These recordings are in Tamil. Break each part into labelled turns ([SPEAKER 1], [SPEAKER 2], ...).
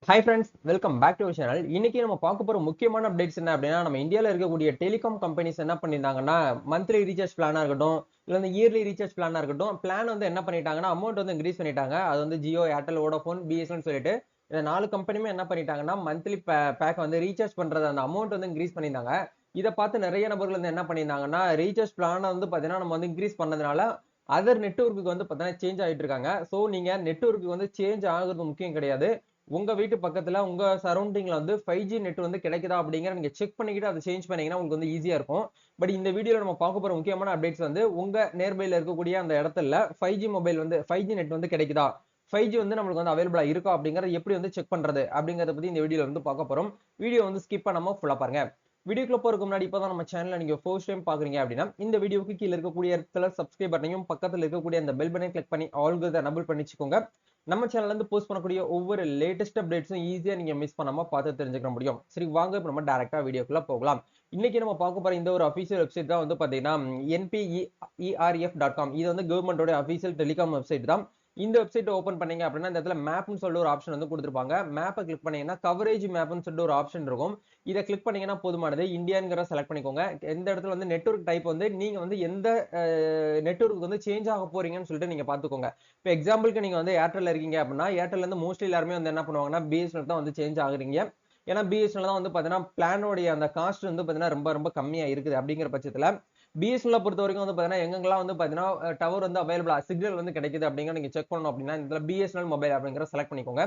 [SPEAKER 1] Hi friends, welcome back to our channel. இன்னைக்கு நம்ம பார்க்க போற முக்கியமான அப்டேட்ஸ் என்ன அப்படின்னா, நம்ம இந்தியாவில் இருக்கக்கூடிய டெலிகாம் கம்பெனிஸ் என்ன பண்ணியிருந்தாங்கன்னா, மந்த்லி ரீசார்ஜ் பிளானா இருக்கட்டும், இல்லை வந்து இயர்லி ரீசார்ஜ் பிளானா இருக்கட்டும், பிளான் வந்து என்ன பண்ணிட்டாங்கன்னா, அமௌண்ட் வந்து இன்க்ரீஸ் பண்ணிட்டாங்க. அது வந்து ஜியோ, ஏர்டெல், வோடாஃபோன், பிஎஸ்என் சொல்லிட்டு இந்த 4 கம்பெனியுமே என்ன பண்ணிட்டாங்கன்னா, மந்த்லி பேக் வந்து ரீசார்ஜ் பண்றது அந்த அமௌண்ட் வந்து இன்க்ரீஸ் பண்ணியிருந்தாங்க. இதை பார்த்து நிறைய நபர்கள் வந்து என்ன பண்ணியிருந்தாங்கன்னா, ரீசார்ஜ் பிளானை வந்து பார்த்தீங்கன்னா நம்ம வந்து இன்க்ரீஸ் பண்ணதுனால அதர் நெட்வொர்க்கு வந்து பார்த்தீங்கன்னா சேஞ்ச் ஆகிட்டு இருக்காங்க. ஸோ நீங்க நெட்வொர்க்கு வந்து சேஞ்ச் ஆகுறது முக்கியம் கிடையாது. உங்க வீட்டு பக்கத்துல உங்க சரௌண்டிங்ல வந்து 5G நெட் வந்து கிடைக்குதா அப்படிங்கிற நீங்க செக் பண்ணிக்கிட்டு அதை சேஞ்ச் பண்ணீங்கன்னா உங்களுக்கு வந்து ஈஸியா இருக்கும். பட் இந்த வீடியோல நம்ம பார்க்க போற முக்கியமான அப்டேட்ஸ் வந்து உங்க நியர்பைல இருக்கக்கூடிய அந்த இடத்துல 5G மொபைல் வந்து 5G நெட் வந்து கிடைக்குதா, 5G வந்து நம்மளுக்கு வந்து அவைலபிளா இருக்கா அப்படிங்கறத எப்படி வந்து செக் பண்றது அப்படிங்கறத பத்தி இந்த வீடியோல வந்து பார்க்க போறோம். வீடியோ வந்து ஸ்கிப் பண்ணாம ஃபுல்லா பாருங்க. வீடியோக்குள்ள போறதுக்கு முன்னாடி இப்பதான் நம்ம சேனலை நீங்க ஃபர்ஸ்ட் டைம் பாக்குறீங்க அப்படின்னா இந்த வீடியோக்கு கீழே இருக்கக்கூடிய இடத்துல சப்ஸ்கிரைப் பட்டனையும் பக்கத்துல இருக்கக்கூடிய அந்த பெல் பட்டனை கிளிக் பண்ணி ஆல்கதை எனபிள் பண்ணி வச்சுக்கோங்க. நம்ம சேனல்ல இருந்து போஸ்ட் பண்ணக்கூடிய ஒவ்வொரு லேட்டஸ்ட் அப்டேட்ஸும் ஈஸியா நீங்க மிஸ் பண்ணாம பார்த்து தெரிஞ்சுக்க முடியும். சரி, வாங்க இப்ப நம்ம டைரக்டா வீடியோக்குள்ள போகலாம். இன்னைக்கு நம்ம பார்க்க போற இந்த ஒரு அபிஷியல் வெப்சைட் தான் வந்து பாத்தீங்கன்னா nperf.com. இது வந்து கவர்மெண்டோட அபிஷியல் டெலிகாம் வெப்சைட் தான். இந்த வெப்சைட் ஓபன் பண்ணீங்க அப்படின்னா இந்த இடத்துல மேப்னு சொல்லிட்டு ஒரு ஆப்ஷன் வந்து கொடுத்துருப்பாங்க. மேப்பை கிளிக் பண்ணீங்கன்னா கவரேஜ் மேப்னு சொல்லிட்டு ஒரு ஆப்ஷன் இருக்கும். இதை கிளிக் பண்ணீங்கன்னா போதுமானது. இந்தியாங்கிற செலக்ட் பண்ணிக்கோங்க. எந்த இடத்துல வந்து நெட்வொர்க் டைப் வந்து நீங்க வந்து எந்த நெட்வொர்க் வந்து சேஞ்ச் ஆக போறீங்கன்னு சொல்லிட்டு நீங்க பாத்துக்கோங்க. இப்போ எக்ஸாம்பிளுக்கு நீங்க வந்து ஏர்டெல் இருக்கீங்க அப்படின்னா ஏர்டெல் இருந்து மோஸ்ட்லி எல்லாருமே வந்து என்ன பண்ணுவாங்கன்னா பிஎஸ்என்எல் தான் வந்து சேஞ்ச் ஆகுறீங்க. ஏன்னா பிஎஸ்என்எல் தான் வந்து பாத்தீங்கன்னா பிளானோடைய அந்த காஸ்ட் வந்து பாத்தீங்கன்னா ரொம்ப ரொம்ப கம்மியா இருக்குது. அப்படிங்கிற பட்சத்துல பிஎஸ்என்எல் பொறுத்த வரைக்கும் வந்து பாத்தீங்கன்னா எங்கெல்லாம் வந்து பாத்தீங்கன்னா டவர் வந்து அவைலபிளா சிக்னல் வந்து கிடைக்குது அப்படிங்கிற நீங்க செக் பண்ணணும் அப்படின்னா இந்த பிஎஸ்என்எல் மொபைல் அப்படிங்கிற செலக்ட் பண்ணிக்கோங்க.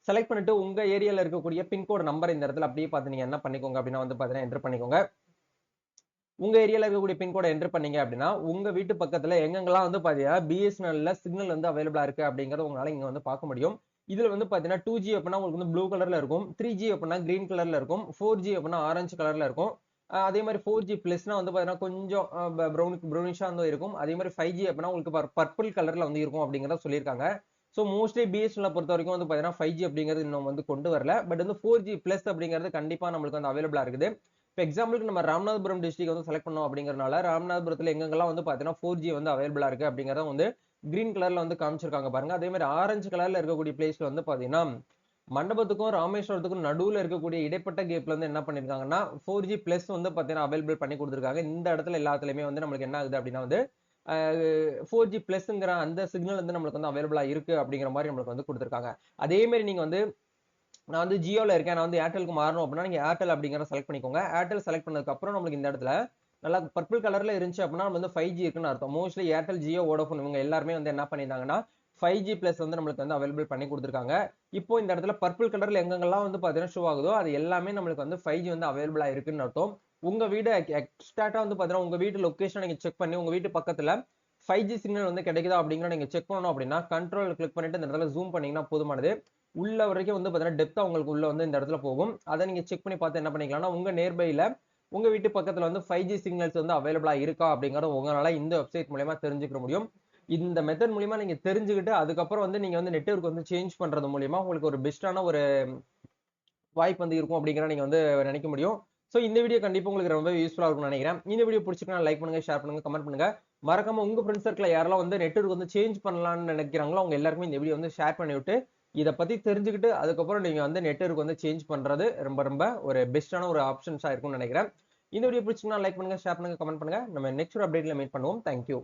[SPEAKER 1] செலக்ட் பண்ணிட்டு உங்க ஏரியால இருக்கக்கூடிய பின்கோடு நம்பர் இந்த இடத்துல அப்படியே பார்த்து நீங்க என்ன பண்ணிக்கோங்க அப்படின்னா வந்து பாத்தீங்கன்னா என்டர் பண்ணிக்கோங்க. உங்க ஏரியால இருக்கக்கூடிய பின்கோட என்டர் பண்ணீங்க அப்படின்னா உங்க வீட்டு பக்கத்துல எங்கெங்கெல்லாம் வந்து பாத்தீங்கன்னா பிஎஸ்என்எல்ல சிக்னல் வந்து அவைலபிளா இருக்கு அப்படிங்கறத உங்களால இங்க வந்து பார்க்க முடியும். இதுல வந்து பாத்தீங்கன்னா 2G அப்படின்னா உங்களுக்கு வந்து ப்ளூ கலர்ல இருக்கும், 3G அப்படின்னா கிரீன் கலர்ல இருக்கும், 4G அப்படின்னா ஆரஞ்சு கலர்ல இருக்கும். அதே மாதிரி 4G பிளஸ்னா வந்து பாத்தீங்கன்னா கொஞ்சம் ப்ரௌனிஷா வந்து இருக்கும். அதே மாதிரி 5G அப்படின்னா உங்களுக்கு பர்பிள் கலர்ல வந்து இருக்கும் அப்படிங்கறத சொல்லியிருக்காங்க. ஸோ மோஸ்ட்லி பிஎஸ்என்எல் பொறுத்த வரைக்கும் வந்து பாத்தீங்கன்னா 5G அப்படிங்கிறது இன்னும் வந்து கொண்டு வரல. பட் வந்து 4G பிளஸ் அப்படிங்கிறது கண்டிப்பா நம்மளுக்கு வந்து அவைலபிளா இருக்குது. இப்போ எக்ஸாம்பிளுக்கு நம்ம ராமநாதபுரம் டிஸ்ட்ரிக்ட் வந்து செலக்ட் பண்ணோம் அப்படிங்கறதுனால ராமநாதபுரத்துல எங்கெங்கெல்லாம் வந்து பாத்தீங்கன்னா 4G வந்து அவைலபிளா இருக்கு அப்படிங்கறத வந்து கிரீன் கலர்ல வந்து காமிச்சிருக்காங்க பாருங்க. அதே மாதிரி ஆரஞ்சு கலர்ல இருக்கக்கூடிய பிளேஸ்ல வந்து பாத்தீங்கன்னா மண்டபத்துக்கும் ராமேஸ்வரத்துக்கும் நடுவுல இருக்கக்கூடிய இடைப்பட்ட கேப்ல வந்து என்ன பண்ணிருக்காங்கன்னா 4G பிளஸ் வந்து பாத்தீங்கன்னா அவைலபிள் பண்ணி கொடுத்துருக்காங்க. இந்த இடத்துல எல்லாத்துலயுமே வந்து நம்மளுக்கு என்ன ஆகுது அப்படின்னா வந்து 4G பிளஸ்ங்கிற அந்த சிக்னல் வந்து நம்மளுக்கு வந்து அவைலபிளா இருக்கு அப்படிங்கிற மாதிரி நம்மளுக்கு வந்து கொடுத்துருக்காங்க. அதே மாதிரி நீங்க வந்து நான் வந்து ஜியோல இருக்கேன், நான் வந்து ஏர்டெலுக்கு மாறணும் அப்படின்னா நீங்க ஏர்டெல் அப்படிங்கிற செலக்ட் பண்ணிக்கோங்க. ஏர்டெல் செலக்ட் பண்ணதுக்கு அப்புறம் நம்மளுக்கு இந்த இடத்துல நல்லா பர்பிள் கலர்ல இருந்துச்சு அப்படின்னா நம்ம வந்து 5G இருக்குன்னு அர்த்தம். மோஸ்ட்லி ஏர்டெல், ஜியோ, வோடாஃபோன் இவங்க எல்லாருமே வந்து என்ன பண்ணியிருந்தாங்கன்னா 5G பிளஸ் வந்து நம்மளுக்கு வந்து அவைலபிள் பண்ணி கொடுத்துருக்காங்க. இப்போ இந்த இடத்துல பர்பிள் கலர்ல எங்கெங்கெல்லாம் வந்து பாத்தீங்கன்னா ஷோ ஆகுதோ அது எல்லாமே நம்மளுக்கு வந்து 5G வந்து அவைலபிளா இருக்குன்னு அர்த்தம். உங்க வீடு எக்ஸ்ட்ராட்டா வந்து பாத்தீங்கன்னா உங்க வீட்டு லொகேஷன் நீங்க செக் பண்ணி உங்க வீட்டு பக்கத்துல 5G சிக்னல் வந்து கிடைக்குதா அப்படிங்கிற நீங்க செக் பண்ணணும் அப்படின்னா கண்ட்ரோல் கிளிக் பண்ணிட்டு இந்த இடத்துல ஜூம் பண்ணீங்கன்னா போதுமானது. உள்ள வரைக்கும் வந்து பாத்தீங்கன்னா டெப்தா உங்களுக்கு உள்ள வந்து இந்த இடத்துல போகும். அதை நீங்க செக் பண்ணி பார்த்து என்ன பண்ணிக்கலாம்னா உங்க நியர்பைல உங்க வீட்டு பக்கத்துல வந்து 5G சிக்னல்ஸ் வந்து அவைலபிளா இருக்கா அப்படிங்கறத உங்களால இந்த வெப்சைட் மூலமா தெரிஞ்சுக்க முடியும். இந்த மெத்தட் மூலமா நீங்க தெரிஞ்சுக்கிட்டு அதுக்கப்புறம் வந்து நீங்க வந்து நெட்வொர்க் வந்து சேஞ்ச் பண்றது மூலியமா உங்களுக்கு ஒரு பெஸ்டான ஒரு வாய்ப்பு வந்து இருக்கும் அப்படிங்கிற நீங்க வந்து நினைக்க முடியும். சோ இந்த வீடியோ கண்டிப்பா உங்களுக்கு ரொம்ப யூஸ்ஃபுல்லா இருக்கும்னு நினைக்கிறேன். இந்த வீடியோ பிடிச்சிருக்கா லைக் பண்ணுங்க, ஷேர் பண்ணுங்க, கமெண்ட் பண்ணுங்க. மறக்காம உங்க ஃப்ரெண்ட்ஸ் சர்க்கிள்ல யாரெல்லாம் வந்து நெட்வொர்க் வந்து சேஞ்ச் பண்ணலாம்னு நினைக்கிறாங்களோ அவங்க எல்லாருக்குமே இந்த வீடியோ வந்து ஷேர் பண்ணி விட்டு இதை பத்தி தெரிஞ்சுக்கிட்டு அதுக்கப்புறம் நீங்க வந்து நெட்வொர்க் வந்து சேஞ்ச் பண்றது ரொம்ப ரொம்ப ஒரு பெஸ்டான ஒரு ஆப்ஷன்ஸா இருக்கும்னு நினைக்கிறேன். இந்த வீடியோ பிடிச்சிருக்கா லைக் பண்ணுங்க, ஷேர் பண்ணுங்க, கமெண்ட் பண்ணுங்க. நம்ம நெக்ஸ்ட் ஒரு அப்டேட்ல மீட் பண்ணுவோம். தேங்க்யூ.